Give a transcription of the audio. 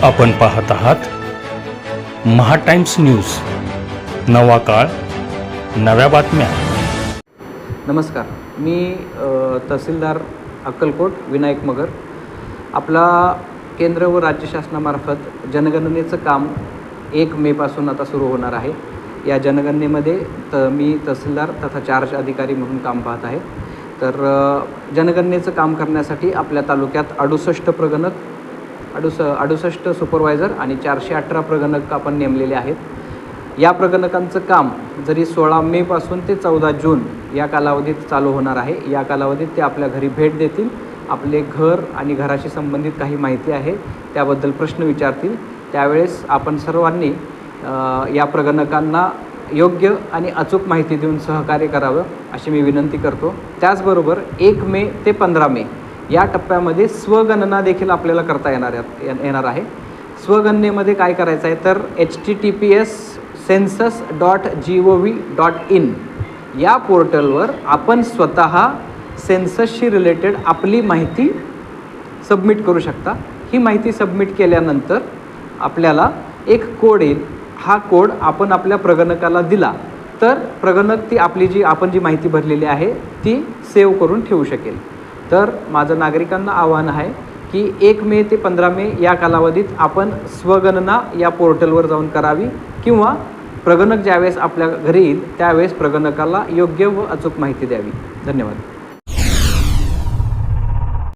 आपण पाहत आहात महा टाइम्स न्यूज. नवा काळ, नव्या बातम्या. नमस्कार, मी तहसीलदार अक्कलकोट विनायक मगर. आपला केंद्र व राज्य शासनामार्फत जनगणनेचं काम 1 मेपासून आता सुरू होणार आहे. या जनगणनेमध्ये मी तहसीलदार तथा चार्ज अधिकारी म्हणून काम पाहत आहे. तर जनगणनेचं काम करण्यासाठी आपल्या तालुक्यात 68 सुपरवायझर आणि 418 प्रगणक आपण नेमलेले आहेत. या प्रगणकांचं काम जरी 16 मेपासून ते 14 जून या कालावधीत चालू होणार आहे. या कालावधीत ते आपल्या घरी भेट देतील, आपले घर आणि घराशी संबंधित काही माहिती आहे त्याबद्दल प्रश्न विचारतील. त्यावेळेस आपण सर्वांनी या प्रगणकांना योग्य आणि अचूक माहिती देऊन सहकार्य करावं अशी मी विनंती करतो. त्याचबरोबर 1 मे ते 15 मे या टप्प्यामध्ये स्वगणना देखील आपल्याला करता येणार आहे. स्वगणनेमध्ये काय करायचं आहे तर https://census.gov.in या पोर्टलवर आपण स्वतः सेन्ससशी रिलेटेड आपली माहिती सबमिट करू शकता. ही माहिती सबमिट केल्यानंतर आपल्याला एक कोड येईल. हा कोड आपण आपल्या प्रगणकाला दिला तर प्रगणक ती आपली आपण जी माहिती भरलेली आहे ती सेव्ह करून ठेवू शकेल. तर माझं नागरिकांना आव्हान आहे की 1 मे ते 15 मे या कालावधीत आपण स्वगणना या पोर्टलवर जाऊन करावी किंवा प्रगणक ज्यावेळेस आपल्या घरी येईल त्यावेळेस प्रगणकाला योग्य व अचूक माहिती द्यावी. धन्यवाद.